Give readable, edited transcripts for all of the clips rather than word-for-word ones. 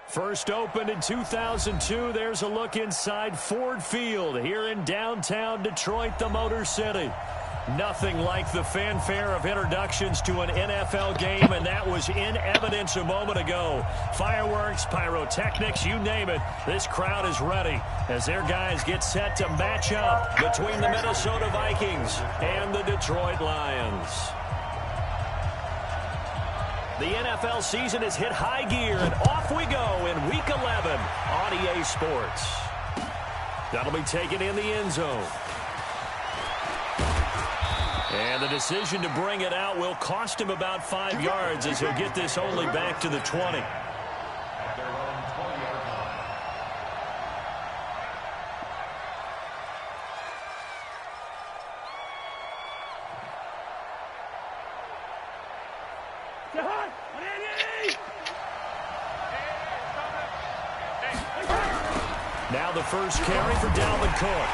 First opened in 2002, there's a look inside Ford Field here in downtown Detroit, the Motor City. Nothing like the fanfare of introductions to an NFL game, and that was in evidence a moment ago. Fireworks, pyrotechnics, you name it. This crowd is ready as their guys get set to match up between the Minnesota Vikings and the Detroit Lions. The NFL season has hit high gear, and off we go in Week 11 on EA Sports. That'll be taken in the end zone. And the decision to bring it out will cost him about 5 yards as he'll get this only back to the 20. Now the first carry for Dalvin Cook.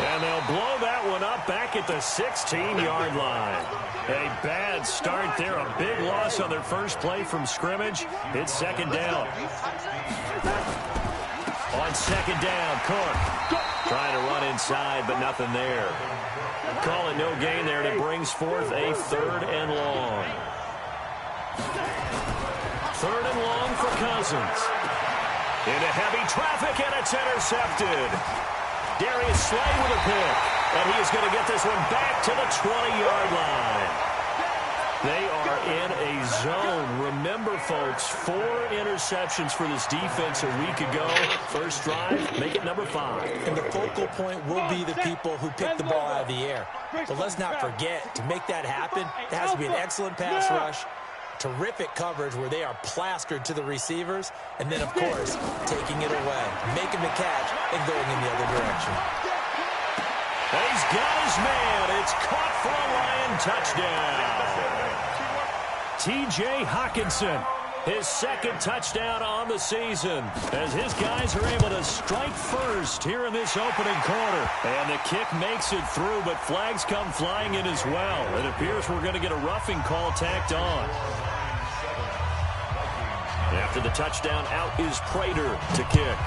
And they'll blow that one up back at the 16-yard line. A bad start there, a big loss on their first play from scrimmage. It's second down. On second down, Cook trying to run inside, but nothing there. Call it no gain there, and it brings forth a 3rd and long. 3rd and long for Cousins. Into heavy traffic, and it's intercepted. Darius Slay with a pick, and he is going to get this one back to the 20-yard line. They are in a zone. Remember, folks, 4 interceptions for this defense a week ago. First drive, make it number 5. And the focal point will be the people who pick the ball out of the air. But let's not forget, to make that happen, there has to be an excellent pass rush, terrific coverage where they are plastered to the receivers, and then, of course, taking it away, making the catch, and going in the other direction. And he's got his man. It's caught for a Lion touchdown. T.J. Hockenson, his 2nd touchdown on the season, as his guys are able to strike first here in this opening quarter. And the kick makes it through, but flags come flying in as well. It appears we're going to get a roughing call tacked on. After the touchdown, out is Prater to kick.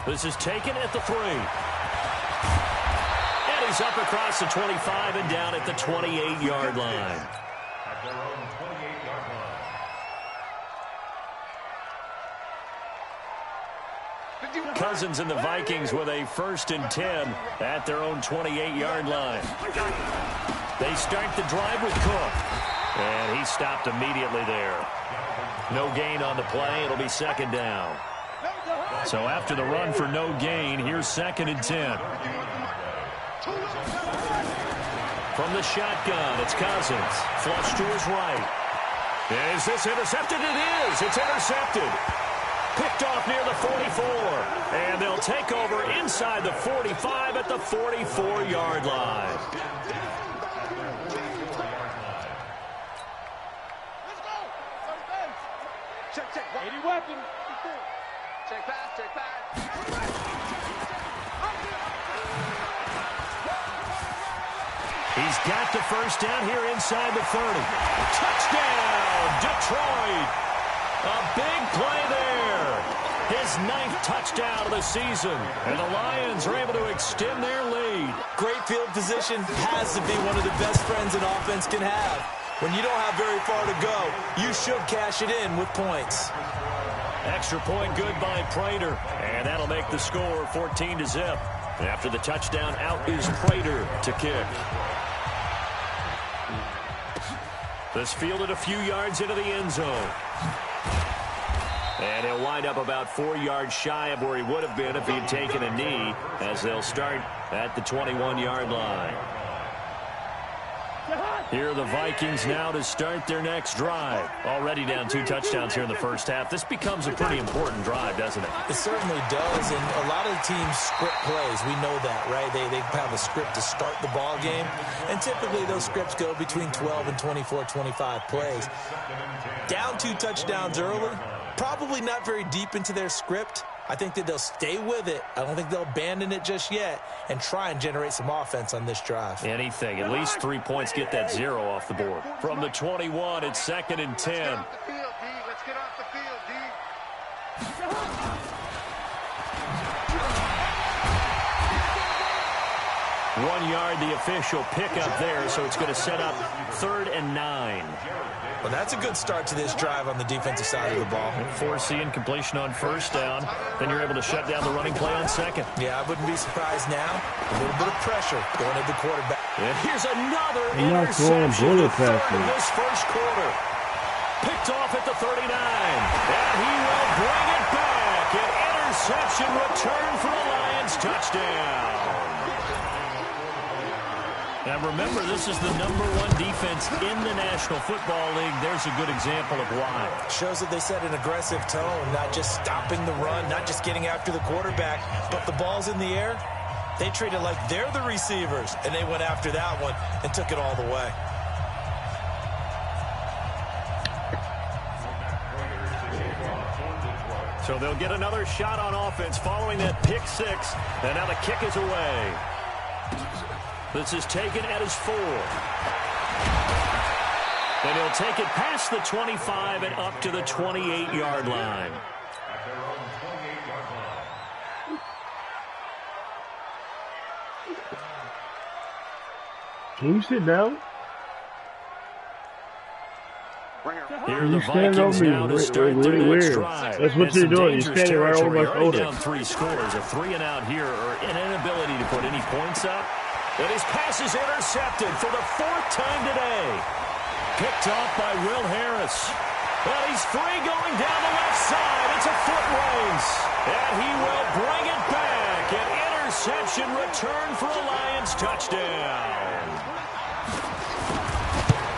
This is taken at the 3. And he's up across the 25 and down at the 28-yard line. At their own 28-yard line. Cousins and the Vikings with a 1st and 10 at their own 28-yard line. They start the drive with Cook. And he stopped immediately there. No gain on the play. It'll be 2nd down. So after the run for no gain, here's 2nd and 10. From the shotgun, it's Cousins. Flush to his right. Is this intercepted? It is. It's intercepted. Picked off near the 44. And they'll take over inside the 45 at the 44-yard line. Check. 80 weapon. Check pass. He's got the first down here inside the 30. Touchdown, Detroit. A big play there. His 9th touchdown of the season. And the Lions are able to extend their lead. Great field position has to be one of the best friends an offense can have. When you don't have very far to go, you should cash it in with points. Extra point good by Prater. And that'll make the score 14-0. After the touchdown, out is Prater to kick. This fielded a few yards into the end zone. And he'll wind up about 4 yards shy of where he would have been if he'd taken a knee, as they'll start at the 21-yard line. Here are the Vikings now to start their next drive. Already down 2 touchdowns here in the first half. This becomes a pretty important drive, doesn't it? It certainly does, and a lot of the teams script plays. We know that, right? They have a script to start the ball game, and typically those scripts go between 12 and 24, 25 plays. Down 2 touchdowns early, probably not very deep into their script. I think that they'll stay with it. I don't think they'll abandon it just yet and try and generate some offense on this drive. Anything. At least 3 points, get that 0 off the board. From the 21, it's 2nd and 10. Let's get off the field, D. 1 yard, the official pickup there, so it's going to set up 3rd and 9. Well, that's a good start to this drive on the defensive side of the ball. Forcing completion on first down. Then you're able to shut down the running play on second. Yeah, I wouldn't be surprised now. A little bit of pressure going at the quarterback. And here's another interception, the 3rd in this first quarter. Picked off at the 39. And he will bring it back. An interception return for the Lions touchdown. Now remember, this is the #1 defense in the National Football League. There's a good example of why. Shows that they set an aggressive tone, not just stopping the run, not just getting after the quarterback, but the ball's in the air. They treat it like they're the receivers, and they went after that one and took it all the way. So they'll get another shot on offense following that pick 6. And now the kick is away. This is taken at his 4. And he'll take it past the 25 and up to the 28-yard line. Can you sit down? Here are the Vikings now to start their next drive. That's what you're doing. You're standing right over my shoulder. Down 3 scores, a 3 and out here, or an inability to put any points up. And his pass is intercepted for the 4th time today. Picked off by Will Harris. Well, he's free going down the left side. It's a foot race. And he will bring it back. An interception return for a Lions touchdown.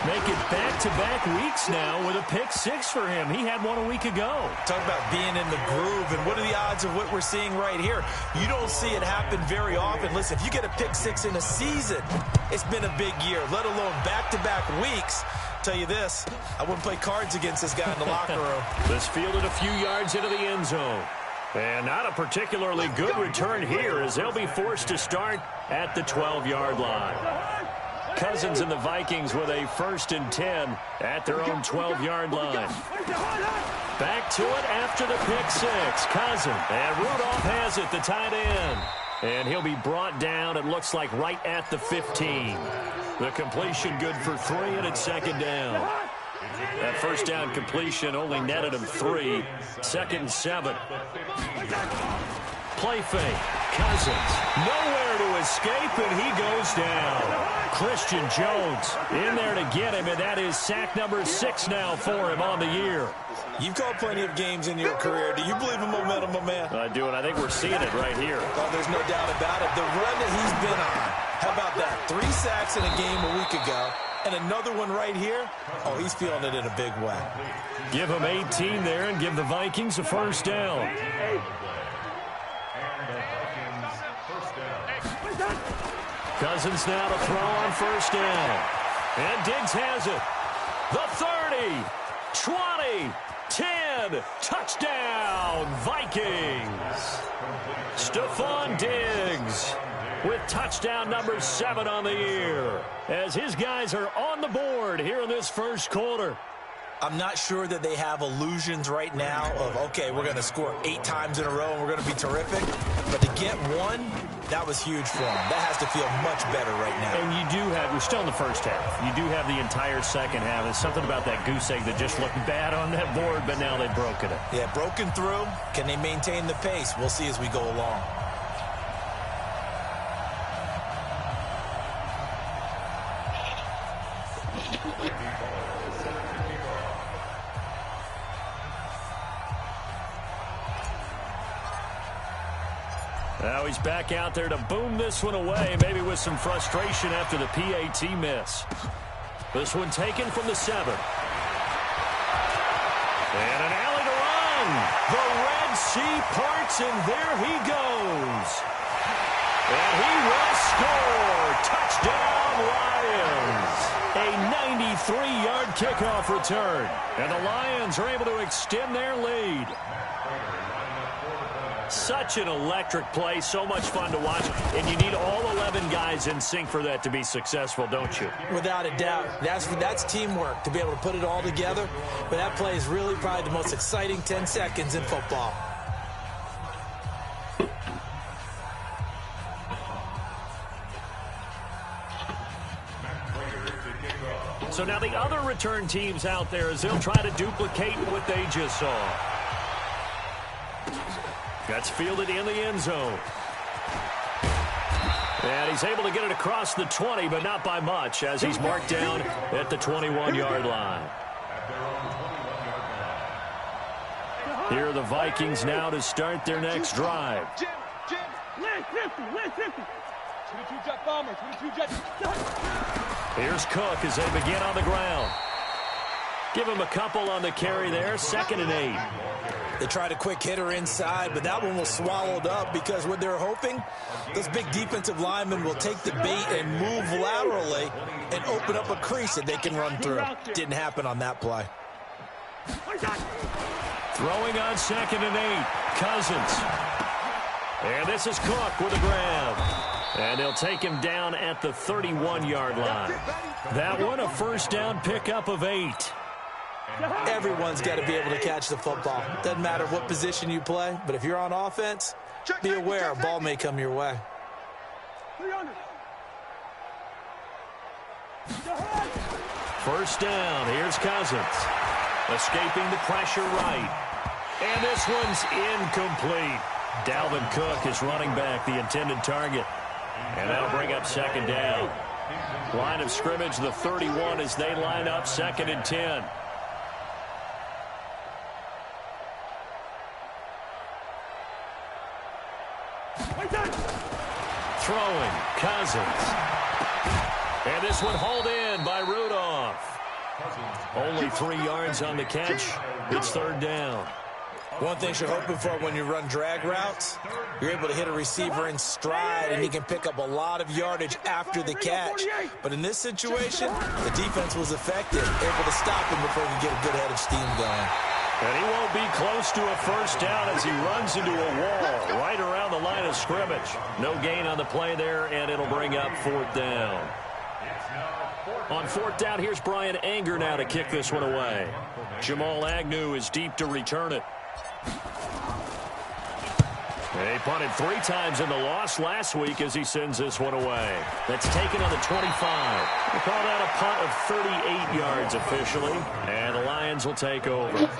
Make it back-to-back weeks now with a pick 6 for him. He had one a week ago. Talk about being in the groove, and what are the odds of what we're seeing right here? You don't see it happen very often. Listen, if you get a pick 6 in a season, it's been a big year, let alone back-to-back weeks. Tell you this, I wouldn't play cards against this guy in the locker room. This fielded a few yards into the end zone. And not a particularly good return here, as they'll be forced to start at the 12-yard line. Cousins and the Vikings with a 1st and 10 at their own 12-yard line. Back to it after the pick 6. Cousins. And Rudolph has it, the tight end. And he'll be brought down, it looks like, right at the 15. The completion good for 3, and it's 2nd down. That first down completion only netted him 3. 2nd and 7. Play fake. Cousins. Nowhere to escape, and he goes down. Christian Jones in there to get him, and that is sack number 6 now for him on the year. You've called plenty of games in your career. Do you believe in momentum, my man? I do, and I think we're seeing it right here. Oh, there's no doubt about it. The run that he's been on. How about that? 3 sacks in a game a week ago, and another one right here. Oh, he's feeling it in a big way. Give him 18 there and give the Vikings a first down. Cousins now to throw on first down. And Diggs has it. The 30, 20, 10, touchdown, Vikings. Stephon Diggs with touchdown number 7 on the year, as his guys are on the board here in this first quarter. I'm not sure that they have illusions right now of, okay, we're going to score 8 times in a row and we're going to be terrific. But to get one, that was huge for them. That has to feel much better right now. And you do have, we're still in the first half. You do have the entire second half. There's something about that goose egg that just looked bad on that board, but now they've broken it. Yeah, broken through. Can they maintain the pace? We'll see as we go along. Now he's back out there to boom this one away, maybe with some frustration after the PAT miss. This one taken from the 7. And an alley to run. The Red Sea parts, and there he goes. And he will score. Touchdown, Lions. A 93-yard kickoff return. And the Lions are able to extend their lead. Such an electric play, so much fun to watch, and you need all 11 guys in sync for that to be successful, don't you? Without a doubt. That's teamwork, to be able to put it all together. But that play is really probably the most exciting 10 seconds in football. So now the other return teams out there, as they'll try to duplicate what they just saw. That's fielded in the end zone. And he's able to get it across the 20, but not by much, as he's marked down at the 21-yard line. Here are the Vikings now to start their next drive. Here's Cook as they begin on the ground. Give him a couple on the carry there, 2nd and 8. They tried a quick hitter inside, but that one was swallowed up because what they're hoping, those big defensive linemen will take the bait and move laterally and open up a crease that they can run through. Didn't happen on that play. Throwing on 2nd and 8, Cousins. And this is Cook with a grab. And they'll take him down at the 31-yard line. That one, a first down pickup of 8. Everyone's got to be able to catch the football. Doesn't matter what position you play, but if you're on offense, be aware a ball may come your way. First down, here's Cousins. Escaping the pressure right. And this one's incomplete. Dalvin Cook is running back, the intended target. And that'll bring up 2nd down. Line of scrimmage, the 31, as they line up 2nd and 10. Throwing, Cousins. And this one hauled in by Rudolph. Only 3 yards on the catch. It's 3rd down. One thing you're hoping for when you run drag routes, you're able to hit a receiver in stride, and he can pick up a lot of yardage after the catch. But in this situation, the defense was effective, able to stop him before he could get a good head of steam going. And he won't be close to a first down as he runs into a wall right around the line of scrimmage. No gain on the play there, and it'll bring up 4th down. On 4th down, here's Brian Anger now to kick this one away. Jamal Agnew is deep to return it. They punted 3 times in the loss last week as he sends this one away. That's taken on the 25. We call that a punt of 38 yards officially, and the Lions will take over.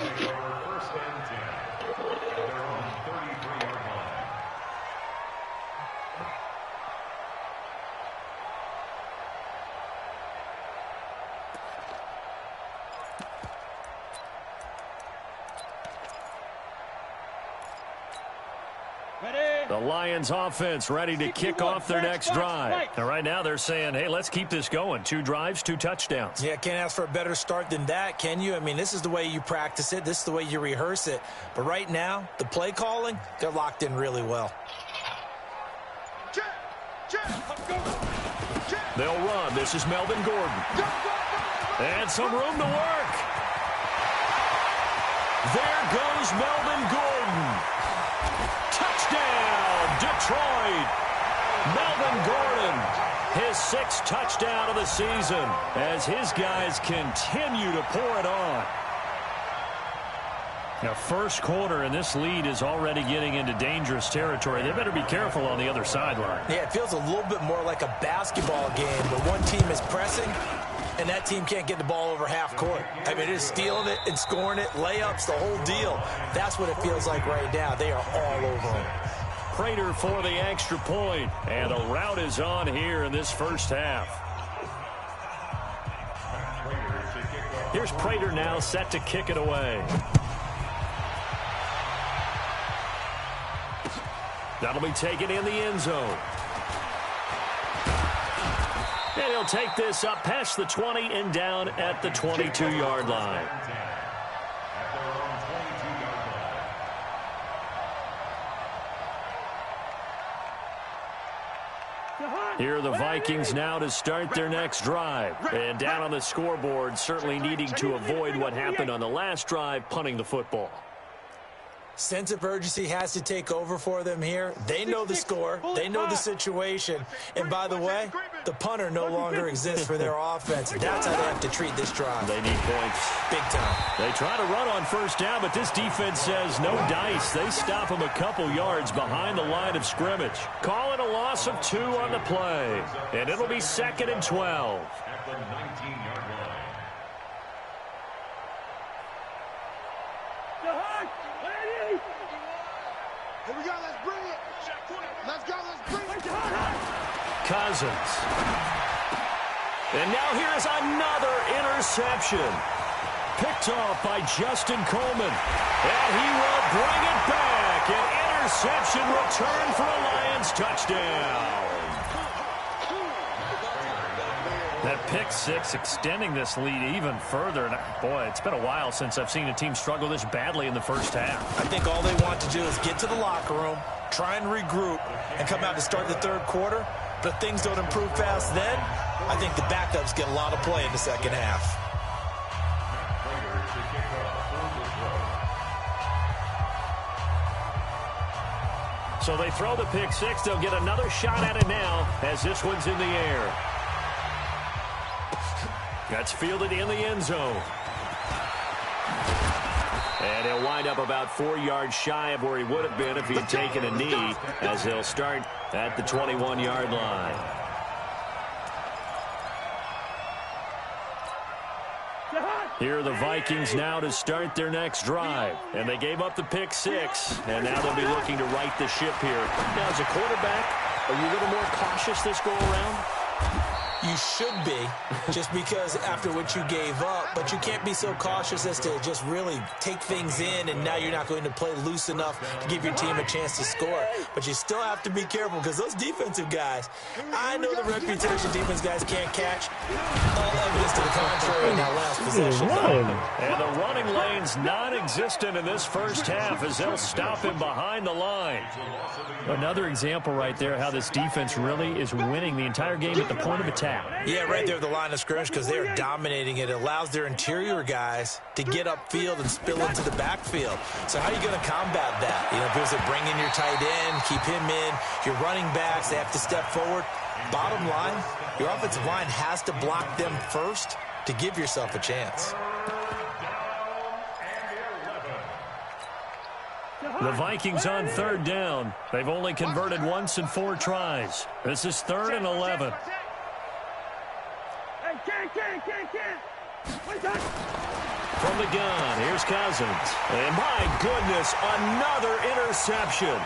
The Lions offense ready to kick off their next drive. And right now they're saying, hey, let's keep this going. 2 drives, 2 touchdowns. Yeah, can't ask for a better start than that, can you? I mean, this is the way you practice it. This is the way you rehearse it. But right now, the play calling, they're locked in really well. They'll run. This is Melvin Gordon. And some room to work. There goes Melvin Gordon. Touchdown, Detroit. Melvin Gordon, his 6th touchdown of the season as his guys continue to pour it on. Now, first quarter, and this lead is already getting into dangerous territory. They better be careful on the other sideline. Yeah, it feels a little bit more like a basketball game where one team is pressing and that team can't get the ball over half court. I mean, they're stealing it and scoring it, layups, the whole deal. That's what it feels like right now. They are all over them. Prater for the extra point, and a rout is on here in this first half. Here's Prater now set to kick it away. That'll be taken in the end zone. And he'll take this up past the 20 and down at the 22-yard line. Here are the Vikings now to start their next drive. And down on the scoreboard, certainly needing to avoid what happened on the last drive, punting the football. Sense of urgency has to take over for them here. They know the score. They know the situation. And by the way, the punter no longer exists for their offense. That's how they have to treat this drive. They need points. Big time. They try to run on first down, but this defense says no dice. They stop them a couple yards behind the line of scrimmage. Call it a loss of 2 on the play. And it'll be 2nd and 12. At the 19-yard line. Here we go, let's bring it. Let's go, let's bring it. Cousins. And now here's another interception. Picked off by Justin Coleman. And he will bring it back. An interception return for a Lions touchdown. That pick 6 extending this lead even further. And boy, it's been a while since I've seen a team struggle this badly in the first half. I think all they want to do is get to the locker room, try and regroup, and come out to start the third quarter. But if things don't improve fast then, I think the backups get a lot of play in the second half. So they throw the pick 6. They'll get another shot at it now as this one's in the air. That's fielded in the end zone. And he'll wind up about 4 yards shy of where he would have been if he had taken a knee, as they'll start at the 21-yard line. Here are the Vikings now to start their next drive. And they gave up the pick 6, and now they'll be looking to right the ship here. Now, as a quarterback, are you a little more cautious this go-around? You should be, just because after what you gave up, but you can't be so cautious as to just really take things in, and now you're not going to play loose enough to give your team a chance to score. But you still have to be careful, because those defensive guys, I know the reputation defense guys can't catch. All evidence to the contrary in that last possession. And the running lane's non-existent in this first half as they'll stop him behind the line. Another example right there how this defense really is winning the entire game at the point of attack. Yeah, right there at the line of scrimmage, because they are dominating it. It allows their interior guys to get upfield and spill into the backfield. So how are you going to combat that? You know, if there's a bring in your tight end, keep him in. Your running backs, they have to step forward. Bottom line, your offensive line has to block them first to give yourself a chance. The Vikings on 3rd down. They've only converted once in 4 tries. This is 3rd and 11. From the gun, here's Cousins. And my goodness, another interception.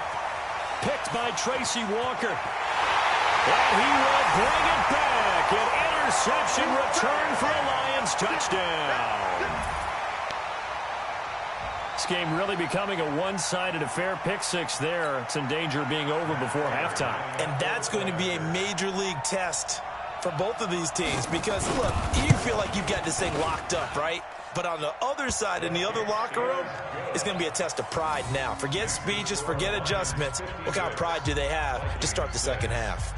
Picked by Tracy Walker. And he will bring it back. An interception return for a Lions touchdown. This game really becoming a one-sided affair. Pick 6 there. It's in danger of being over before halftime. And that's going to be a major league test for both of these teams, because, look, you feel like you've got this thing locked up, right? But on the other side, in the other locker room, it's going to be a test of pride now. Forget speeches, forget adjustments. What kind of pride do they have to start the second half?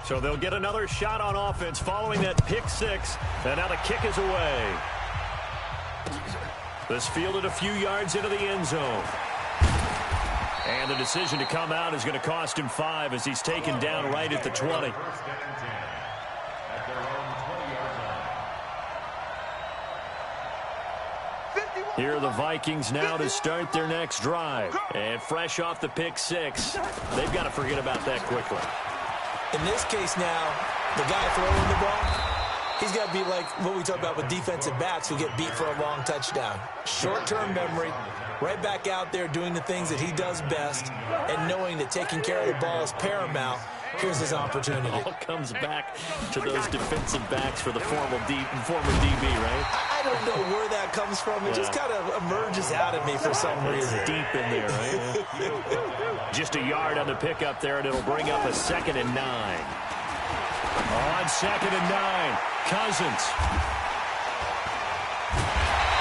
So they'll get another shot on offense following that pick six. And now the kick is away. This fielded a few yards into the end zone. And the decision to come out is going to cost him 5 as he's taken down right at the 20. Here are the Vikings now to start their next drive. And fresh off the pick six, they've got to forget about that quickly. In this case now, the guy throwing the ball, he's got to be like what we talk about with defensive backs who get beat for a long touchdown. Short-term memory, right back out there doing the things that he does best, and knowing that taking care of the ball is paramount. Here's his opportunity. It all comes back to those defensive backs for the former DB, right? I don't know where that comes from. It just kind of emerges out of me for some reason. It's deep in there, right? Yeah. Just a yard on the pickup there, and it'll bring up a 2nd and 9. On 2nd and 9, Cousins.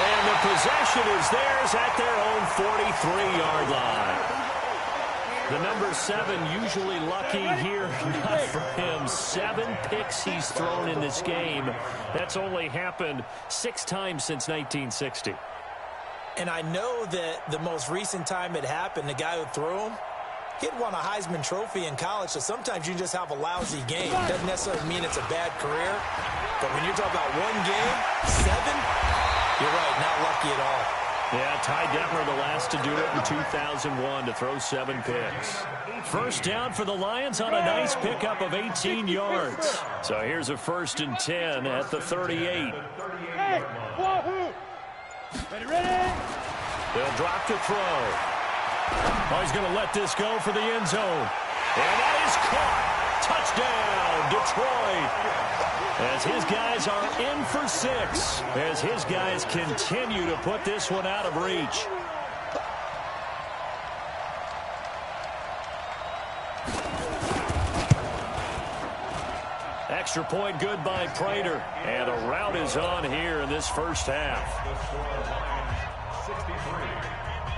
And the possession is theirs at their own 43-yard line. The number 7 usually lucky here, not for him. 7 picks he's thrown in this game. That's only happened 6 times since 1960. And I know that the most recent time it happened, the guy who threw him, he'd won a Heisman Trophy in college, so sometimes you just have a lousy game. Doesn't necessarily mean it's a bad career, but when you're talking about one game, 7, you're right, not lucky at all. Yeah, Ty Detmer, the last to do it in 2001, to throw 7 picks. First down for the Lions on a nice pickup of 18 yards. So here's a 1st and 10 at the 38. Ready? They'll drop to throw. Oh, he's going to let this go for the end zone. And that is caught. Touchdown, Detroit. As his guys are in for 6. As his guys continue to put this one out of reach. Extra point good by Prater. And a rout is on here in this first half. The score of Lions 63,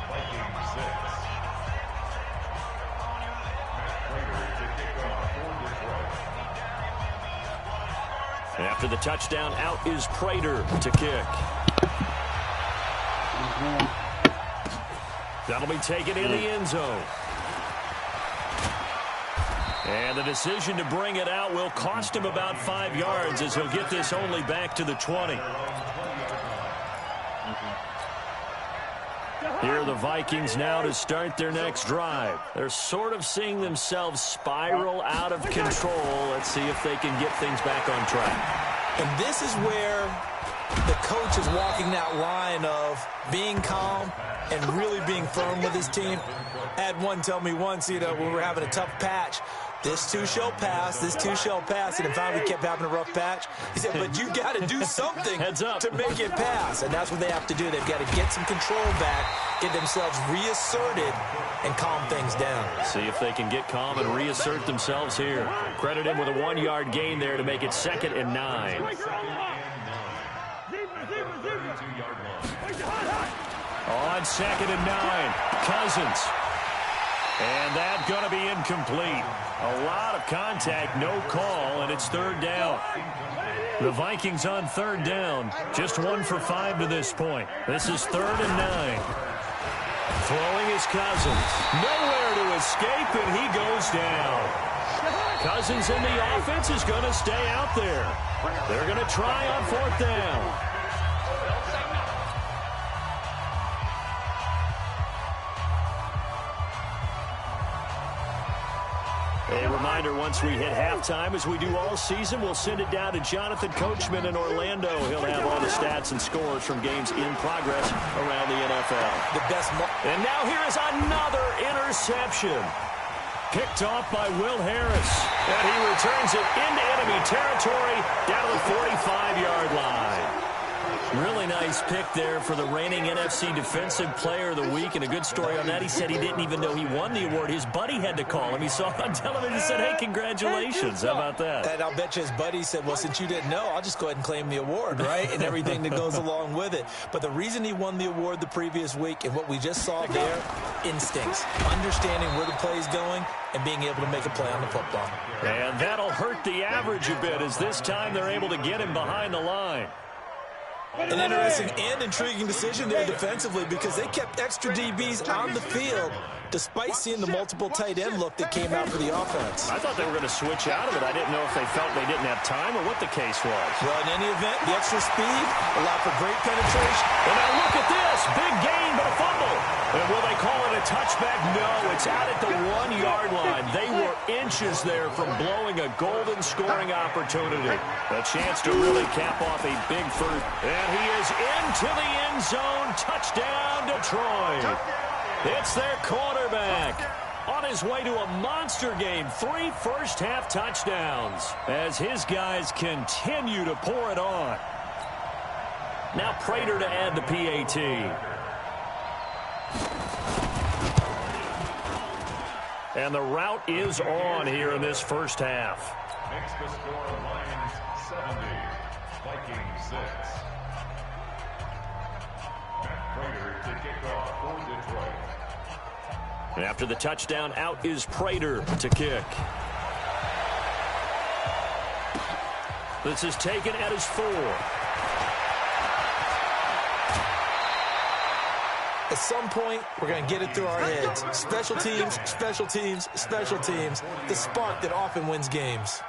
Vikings 6. After the touchdown, out is Prater to kick. That'll be taken in the end zone. And the decision to bring it out will cost him about 5 yards as he'll get this only back to the 20. Here are the Vikings now to start their next drive. They're sort of seeing themselves spiral out of control. Let's see if they can get things back on track. And this is where the coach is walking that line of being calm and really being firm with his team. I had one tell me once, when we were having a tough patch, this too shall pass, this too shall pass. And finally we kept having a rough patch. He said, but you got to do something to make it pass. And that's what they have to do. They've got to get some control back, get themselves reasserted, and calm things down. See if they can get calm and reassert themselves here. Credit him with a 1-yard gain there to make it 2nd and 9. On 2nd and 9, Cousins. And that's going to be incomplete. A lot of contact, no call, and it's 3rd down. The Vikings on 3rd down, just 1 for 5 to this point. This is 3rd and 9. Throwing is Cousins. Nowhere to escape, and he goes down. Cousins in the offense is going to stay out there. They're going to try on 4th down. A reminder, once we hit halftime, as we do all season, we'll send it down to Jonathan Coachman in Orlando. He'll have all the stats and scores from games in progress around the NFL. And now here is another interception. Picked off by Will Harris. And he returns it into enemy territory down to the 45-yard line. Really nice pick there for the reigning NFC Defensive Player of the Week, and a good story on that. He said he didn't even know he won the award. His buddy had to call him. He saw it on television and said, hey, congratulations. How about that? And I'll bet you his buddy said, well, since you didn't know, I'll just go ahead and claim the award, right? And everything that goes along with it. But the reason he won the award the previous week and what we just saw there, instincts, understanding where the play is going and being able to make a play on the football. And that'll hurt the average a bit as this time they're able to get him behind the line. An interesting and intriguing decision there defensively because they kept extra DBs on the field despite seeing the multiple tight end look that came out for the offense. I thought they were going to switch out of it. I didn't know if they felt they didn't have time or what the case was. Well, in any event, the extra speed allowed for great penetration. And now look at this. Big gain, but a fumble. And will they call it a touchback? No, it's out at the 1-yard line. They were inches there from blowing a golden scoring opportunity. A chance to really cap off a big first. And he is into the end zone. Touchdown, Detroit. It's their quarterback on his way to a monster game. 3 first-half touchdowns as his guys continue to pour it on. Now Prater to add the PAT. And the route is on here in this first half. Makes the score Lions 70, Vikings 6. Matt Prater to kick off for Detroit. And after the touchdown, out is Prater to kick. This is taken at his 4. At some point, we're going to get it through our heads. Special teams, special teams, special teams. The spark that often wins games.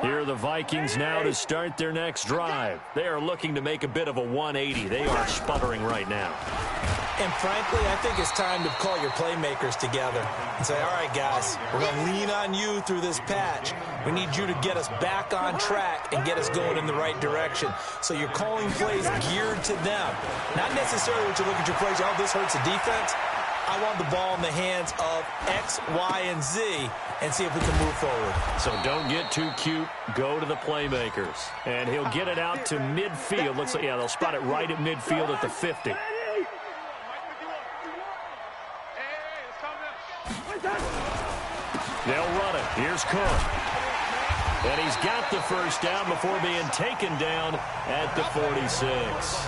Here are the Vikings now to start their next drive. They are looking to make a bit of a 180. They are sputtering right now. And frankly, I think it's time to call your playmakers together and say, all right, guys, we're going to lean on you through this patch. We need you to get us back on track and get us going in the right direction. So you're calling plays geared to them. Not necessarily when you look at your plays, oh, this hurts the defense. I want the ball in the hands of X, Y, and Z and see if we can move forward. So don't get too cute. Go to the playmakers. And he'll get it out to midfield. Looks like, yeah, they'll spot it right at midfield at the 50. They'll run it. Here's Cook. And he's got the first down before being taken down at the 46.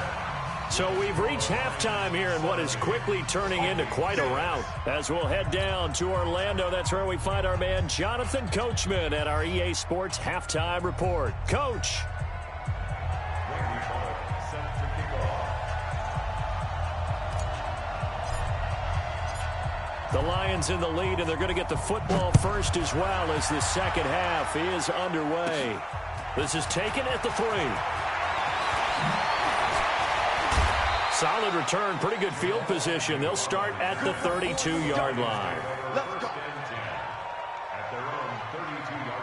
So we've reached halftime here in what is quickly turning into quite a rout. As we'll head down to Orlando, that's where we find our man Jonathan Coachman at our EA Sports Halftime Report. Coach. The Lions in the lead, and they're going to get the football first as well as the second half is underway. This is taken at the 3. Solid return, pretty good field position. They'll start at the 32-yard line. At their own 32-yard line.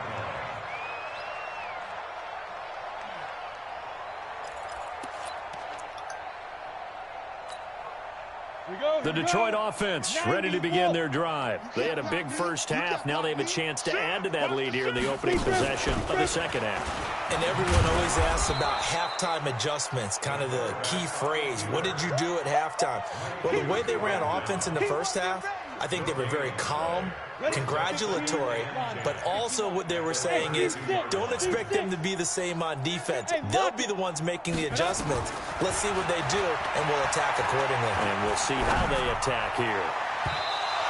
The Detroit offense ready to begin their drive. They had a big first half. Now they have a chance to add to that lead here in the opening possession of the second half. And everyone always asks about halftime adjustments, kind of the key phrase. What did you do at halftime? Well, the way they ran offense in the first half, I think they were very calm, congratulatory, but also what they were saying is don't expect them to be the same on defense. They'll be the ones making the adjustments. Let's see what they do, and we'll attack accordingly. And we'll see how they attack here.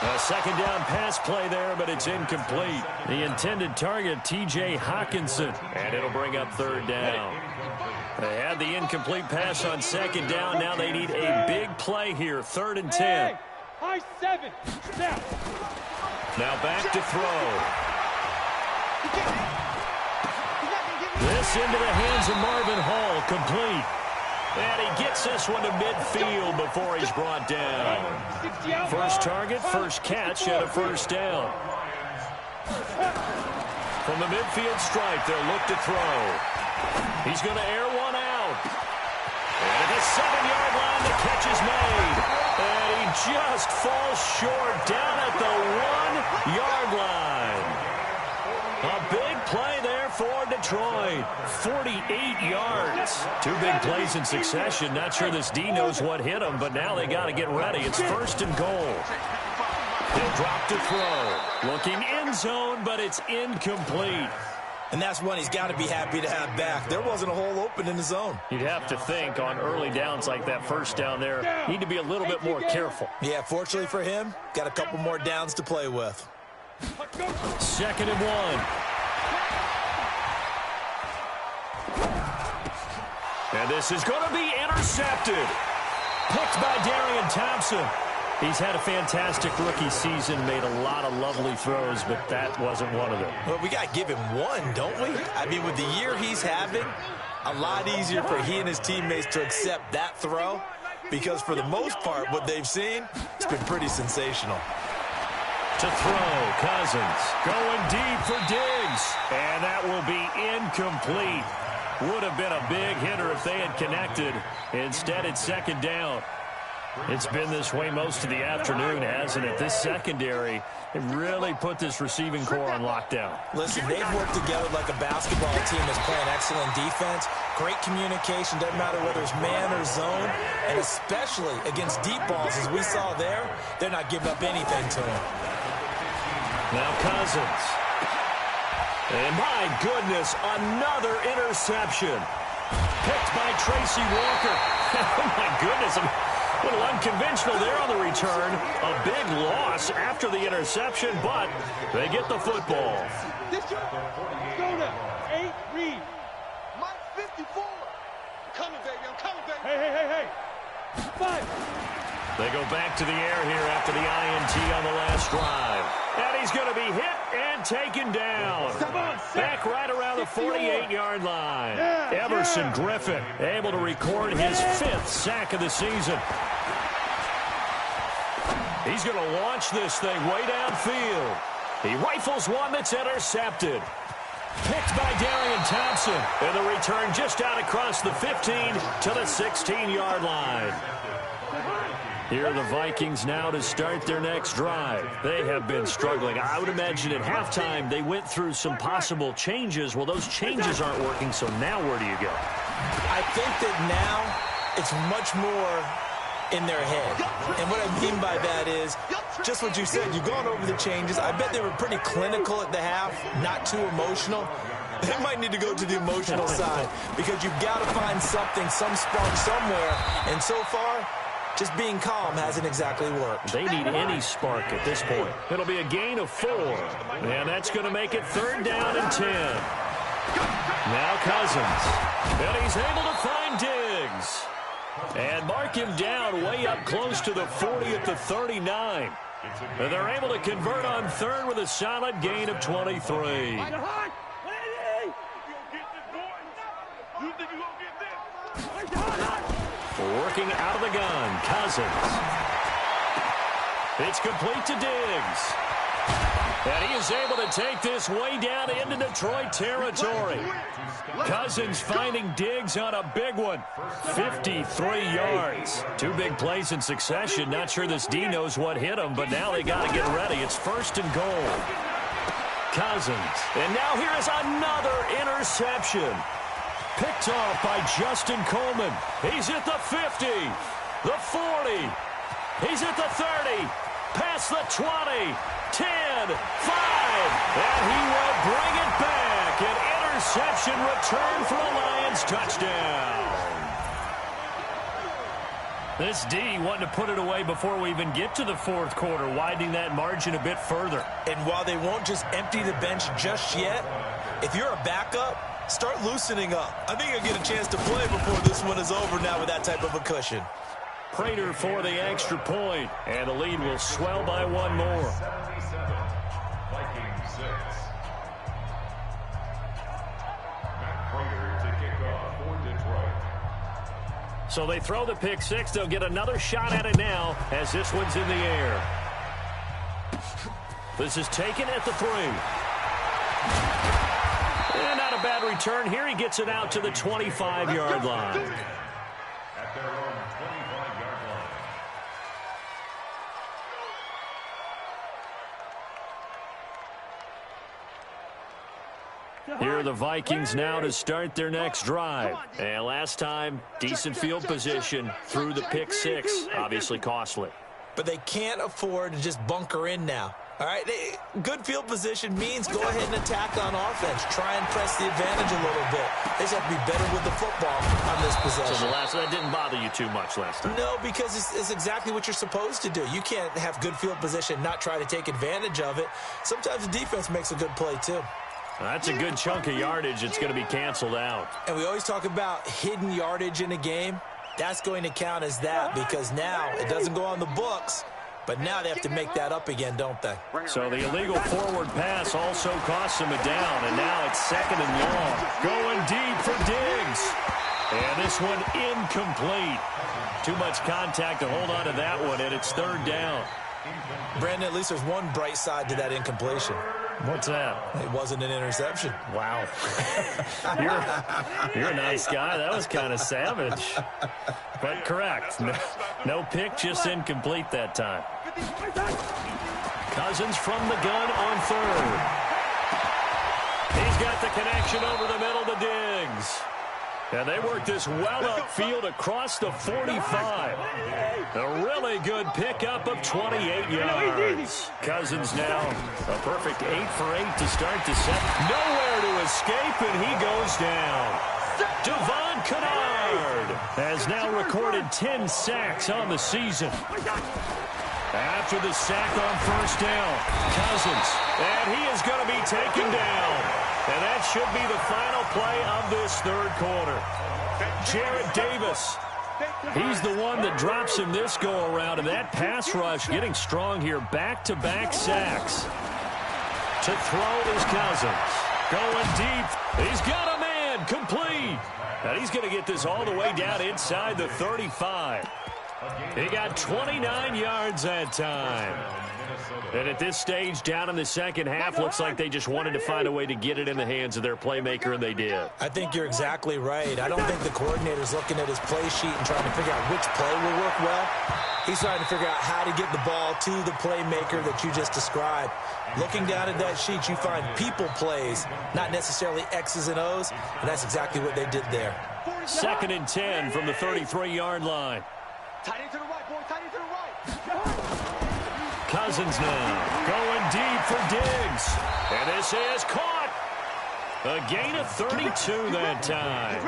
A second down pass play there, but it's incomplete. The intended target, T.J. Hawkinson, and it'll bring up third down. They had the incomplete pass on second down. Now they need a big play here, 3rd and 10. High 7. Snap. Now back to throw. This into the hands of Marvin Hall, complete. And he gets this one to midfield before he's brought down. First target, first catch, and a first down. From the midfield stripe, they'll look to throw. He's going to air one out. And at the 7-yard line, the catch is made. And he just falls short down at the 1-yard line. A big play there for Detroit. 48 yards. Two big plays in succession. Not sure this D knows what hit him, but now they got to get ready. It's first and goal. He'll drop to throw. Looking end zone, but it's incomplete. And that's one he's got to be happy to have back. There wasn't a hole open in the zone. You'd have to think on early downs like that first down there, need to be a little bit more careful. Yeah, fortunately for him, got a couple more downs to play with. Second and 1. And this is going to be intercepted. Picked by Darian Thompson. He's had a fantastic rookie season, made a lot of lovely throws, but that wasn't one of them. Well, we got to give him one, don't we? I mean, with the year he's having, a lot easier for he and his teammates to accept that throw because for the most part, what they've seen, it's been pretty sensational. To throw, Cousins going deep for Diggs, and that will be incomplete. Would have been a big hitter if they had connected. Instead, it's second down. It's been this way most of the afternoon, hasn't it? This secondary, it really put this receiving core on lockdown. Listen, they've worked together like a basketball team that's playing excellent defense. Great communication, doesn't matter whether it's man or zone. And especially against deep balls, as we saw there, they're not giving up anything to him. Now Cousins. And my goodness, another interception. Picked by Tracy Walker. Oh, my goodness. A little unconventional there on the return. A big loss after the interception, but they get the football. Go now. 8, read. Mike 54. I'm coming, baby. I'm coming, baby. Hey. 5. They go back to the air here after the INT on the last drive. And he's going to be hit and taken down. Back right around the 48-yard line. Everson Griffin able to record his 5th sack of the season. He's going to launch this thing way downfield. He rifles one that's intercepted. Picked by Darian Thompson. And the return just out across the 15 to the 16-yard line. Here are the Vikings now to start their next drive. They have been struggling. I would imagine at halftime they went through some possible changes. Well, those changes aren't working, so now where do you go? I think that now it's much more in their head. And what I mean by that is just what you said. You've gone over the changes. I bet they were pretty clinical at the half, not too emotional. They might need to go to the emotional side because you've got to find something, some spark somewhere. And so far, just being calm hasn't exactly worked. They need any spark at this point. It'll be a gain of 4. And that's going to make it 3rd down and 10. Now Cousins. And he's able to find Diggs. And mark him down way up close to the 40 at the 39. And they're able to convert on 3rd with a solid gain of 23. Working out of the gun, Cousins. It's complete to Diggs. And he is able to take this way down into Detroit territory. Cousins finding Diggs on a big one. 53 yards. 2 big plays in succession. Not sure this D knows what hit him, but now they got to get ready. It's 1st and goal. Cousins. And now here is another interception. Picked off by Justin Coleman. He's at the 50, the 40. He's at the 30, past the 20, 10, 5. And he will bring it back. An interception return for a Lions touchdown. This D wanting to put it away before we even get to the 4th quarter, widening that margin a bit further. And while they won't just empty the bench just yet, if you're a backup, start loosening up. I think you'll get a chance to play before this one is over now with that type of a cushion. Prater for the extra point, and the lead will swell by 1 more. 77, Vikings 6. Matt Prater to kick off for Detroit. So they throw the pick 6. They'll get another shot at it now as this one's in the air. This is taken at the 3. And not a bad return. Here he gets it out to the 25-yard line. At their own 25-yard line. Here are the Vikings now to start their next drive. And last time, decent field position through the pick six. Obviously costly. But they can't afford to just bunker in now. All right, good field position means go ahead and attack on offense. Try and press the advantage a little bit. They just have to be better with the football on this possession. So that didn't bother you too much last time? No, because it's exactly what you're supposed to do. You can't have good field position, not try to take advantage of it. Sometimes the defense makes a good play, too. That's a good chunk of yardage. It's going to be canceled out. And we always talk about hidden yardage in a game. That's going to count as that because now it doesn't go on the books. But now they have to make that up again, don't they? So the illegal forward pass also costs him a down, and now it's 2nd and long. Going deep for Diggs. And this one incomplete. Too much contact to hold on to that one, and it's 3rd down. Brandon, at least there's one bright side to that incompletion. What's that? It wasn't an interception. Wow. you're a nice guy. That was kind of savage. But correct. No pick, just incomplete that time. Cousins from the gun on 3rd. He's got the connection over the middle to Diggs. And they work this well upfield across the 45. A really good pickup of 28 yards. Cousins now a perfect 8 for 8 to start the set. Nowhere to escape, and he goes down. Devon Kennard has now recorded 10 sacks on the season. After the sack on 1st down, Cousins, and he is going to be taken down. And that should be the final play of this 3rd quarter. Jarrett Davis, he's the one that drops him this go-around. And that pass rush getting strong here. Back-to-back sacks. To throw is Cousins. Going deep. He's got a man. Complete. And he's going to get this all the way down inside the 35. He got 29 yards that time. And at this stage, down in the second half, looks like they just wanted to find a way to get it in the hands of their playmaker, and they did. I think you're exactly right. I don't think the coordinator's looking at his play sheet and trying to figure out which play will work well. He's trying to figure out how to get the ball to the playmaker that you just described. Looking down at that sheet, you find people plays, not necessarily X's and O's, and that's exactly what they did there. 2nd and 10 from the 33-yard line. Tight end to the right, boy. Tight end to the right. Cousins now going deep for Diggs. And this is caught. A gain of 32 that time.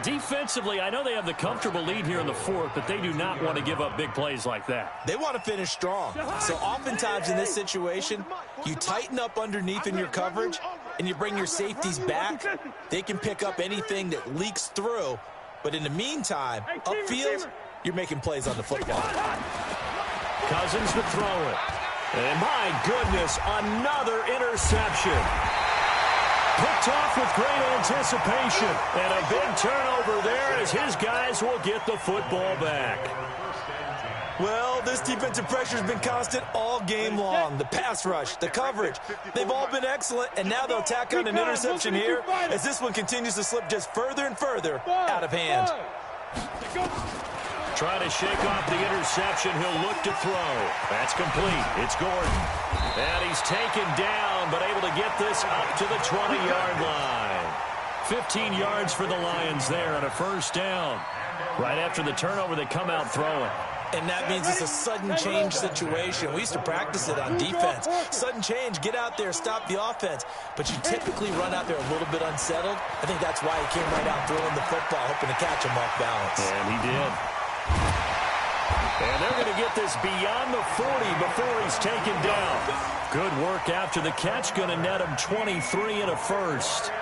Defensively, I know they have the comfortable lead here in the 4th, but they do not want to give up big plays like that. They want to finish strong. So oftentimes in this situation, you tighten up underneath in your coverage, and you bring your safeties back. They can pick up anything that leaks through. But in the meantime, upfield, you're making plays on the football. Cousins to throw it. And my goodness, another interception. Picked off with great anticipation. And a big turnover there as his guys will get the football back. Well, this defensive pressure has been constant all game long. The pass rush, the coverage, they've all been excellent. And now they'll tack on an interception here as this one continues to slip just further and further out of hand. Trying to shake off the interception. He'll look to throw. That's complete. It's Gordon. And he's taken down, but able to get this up to the 20-yard line. 15 yards for the Lions there and a 1st down. Right after the turnover, they come out throwing. And that means it's a sudden change situation. We used to practice it on defense. Sudden change, get out there, stop the offense. But you typically run out there a little bit unsettled. I think that's why he came right out throwing the football, hoping to catch him off balance. And he did. And they're going to get this beyond the 40 before he's taken down. Good work after the catch. Going to net him 23 and a 1st.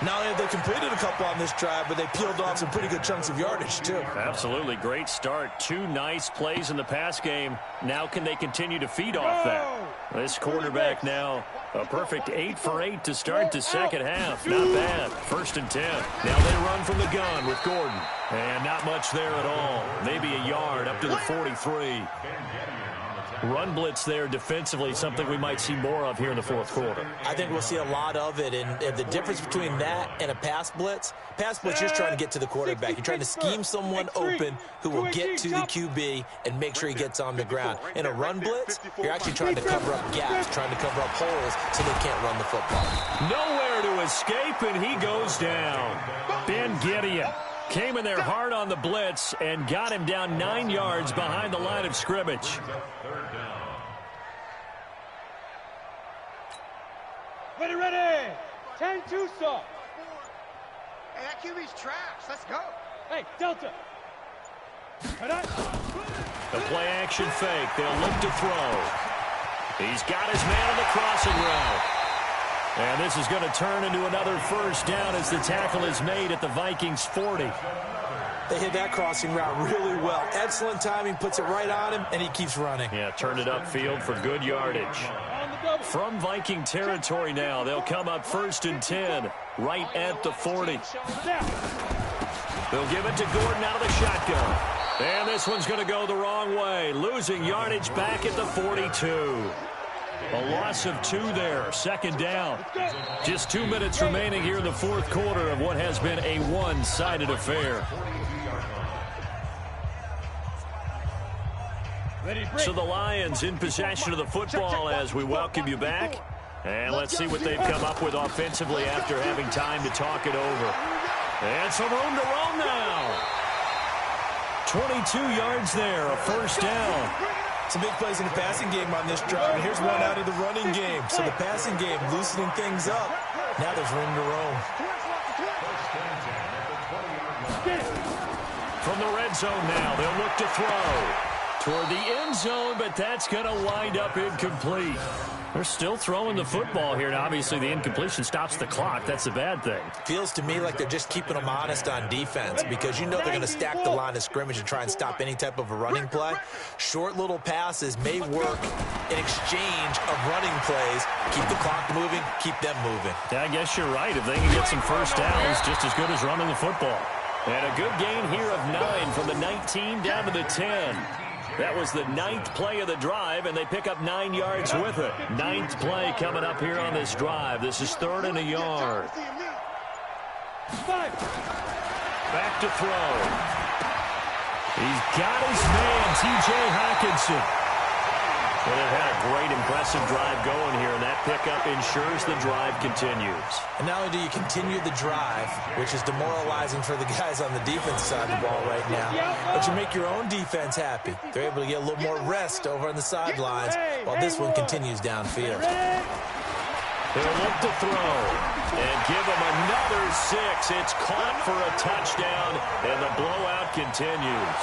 Not only have they completed a couple on this drive, but they peeled off some pretty good chunks of yardage, too. Absolutely. Great start. 2 nice plays in the pass game. Now can they continue to feed off that? This quarterback now a perfect 8 for 8 to start the second half. Not bad. 1st and 10. Now they run from the gun with Gordon. And not much there at all. Maybe a yard up to the 43. Run blitz there defensively, something we might see more of here in the fourth quarter. I think we'll see a lot of it, and the difference between that and a pass blitz, you're just trying to get to the quarterback. You're trying to scheme someone open who will get to the QB and make sure he gets on the ground. In a run blitz, you're actually trying to cover up gaps, trying to cover up holes so they can't run the football. Nowhere to escape, and he goes down. Ben Gideon came in there hard on the blitz and got him down 9 yards behind the line of scrimmage. Ready. 10 Tucson. Hey, that QB's trash. Let's go. Hey, Delta. The play action fake. They'll look to throw. He's got his man on the crossing route. And this is going to turn into another first down as the tackle is made at the Vikings 40. They hit that crossing route really well. Excellent timing, puts it right on him, and he keeps running. Yeah, turned it upfield for good yardage. From Viking territory now, they'll come up 1st and 10, right at the 40. They'll give it to Gordon out of the shotgun. And this one's going to go the wrong way, losing yardage back at the 42. A loss of 2 there, 2nd down. Just 2 minutes remaining here in the fourth quarter of what has been a one-sided affair. So the Lions in possession of the football as we welcome you back. And let's see what they've come up with offensively after having time to talk it over. And some room to roam now. 22 yards there, a first down. Some big plays in the passing game on this drive, and here's one out of the running game. So the passing game loosening things up. Now there's room to roam. From the red zone now, they'll look to throw toward the end zone, but that's going to wind up incomplete. They're still throwing the football here, and obviously the incompletion stops the clock. That's a bad thing. Feels to me like they're just keeping them honest on defense because you know they're going to stack the line of scrimmage and try and stop any type of a running play. Short little passes may work in exchange of running plays. Keep the clock moving, keep them moving. Yeah, I guess you're right. If they can get some first downs, just as good as running the football. And a good gain here of 9 from the 19 down to the 10. That was the 9th play of the drive, and they pick up 9 yards with it. 9th play coming up here on this drive. This is 3rd and a yard. Back to throw. He's got his man, T.J. Hawkinson. Well, they've had a great, impressive drive going here, and that pickup ensures the drive continues. And not only do you continue the drive, which is demoralizing for the guys on the defense side of the ball right now, but you make your own defense happy. They're able to get a little more rest over on the sidelines while this one continues downfield. They'll look to throw and give him another 6. It's caught for a touchdown, and the blowout continues.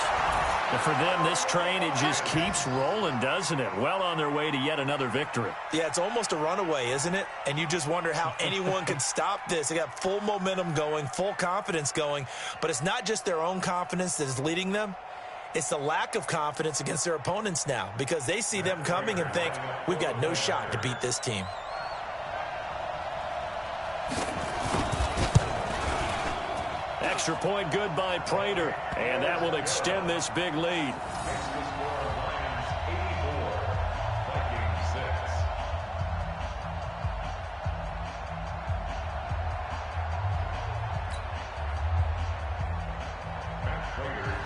And for them, this train, it just keeps rolling, doesn't it? Well on their way to yet another victory. Yeah, it's almost a runaway, isn't it? And you just wonder how anyone can stop this. They got full momentum going, full confidence going. But it's not just their own confidence that is leading them. It's the lack of confidence against their opponents now because they see them coming and think, we've got no shot to beat this team. Extra point good by Prater, and that will extend this big lead.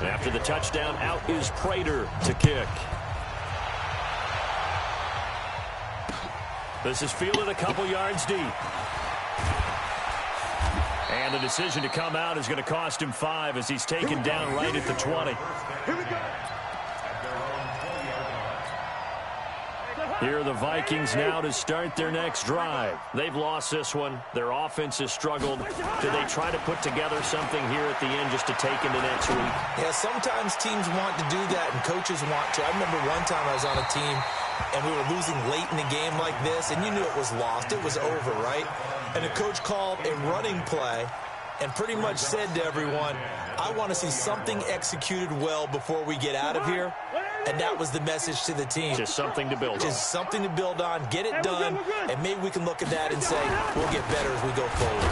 After the touchdown, out is Prater to kick. This is fielded a couple yards deep. And the decision to come out is going to cost him 5 as he's taken down right at the 20. Here are the Vikings now to start their next drive. They've lost this one. Their offense has struggled. Do they try to put together something here at the end just to take into next week? Yeah, sometimes teams want to do that and coaches want to. I remember one time I was on a team and we were losing late in a game like this, and you knew it was lost. It was over, right? And the coach called a running play and pretty much said to everyone, I want to see something executed well before we get out of here. And that was the message to the team. Just something to build on. Just something to build on, get it done, and maybe we can look at that and say, we'll get better as we go forward.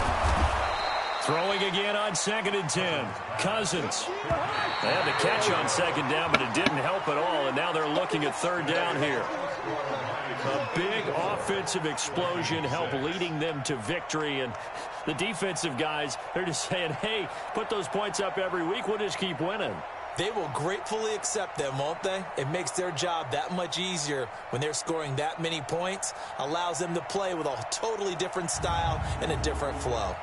Throwing again on 2nd and 10. Cousins. They had the catch on 2nd down, but it didn't help at all, and now they're looking at 3rd down here. A big offensive explosion helped leading them to victory, and the defensive guys, they're just saying, hey, put those points up every week, we'll just keep winning. They will gratefully accept them, won't they? It makes their job that much easier when they're scoring that many points, allows them to play with a totally different style and a different flow.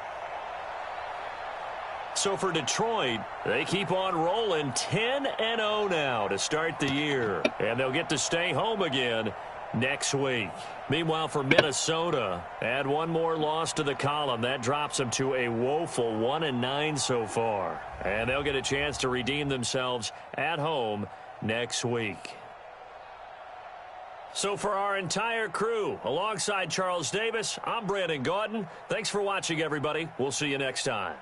So for Detroit, they keep on rolling 10-0 now to start the year. And they'll get to stay home again next week. Meanwhile, for Minnesota, add one more loss to the column. That drops them to a woeful 1-9 so far. And they'll get a chance to redeem themselves at home next week. So for our entire crew, alongside Charles Davis, I'm Brandon Gaudin. Thanks for watching, everybody. We'll see you next time.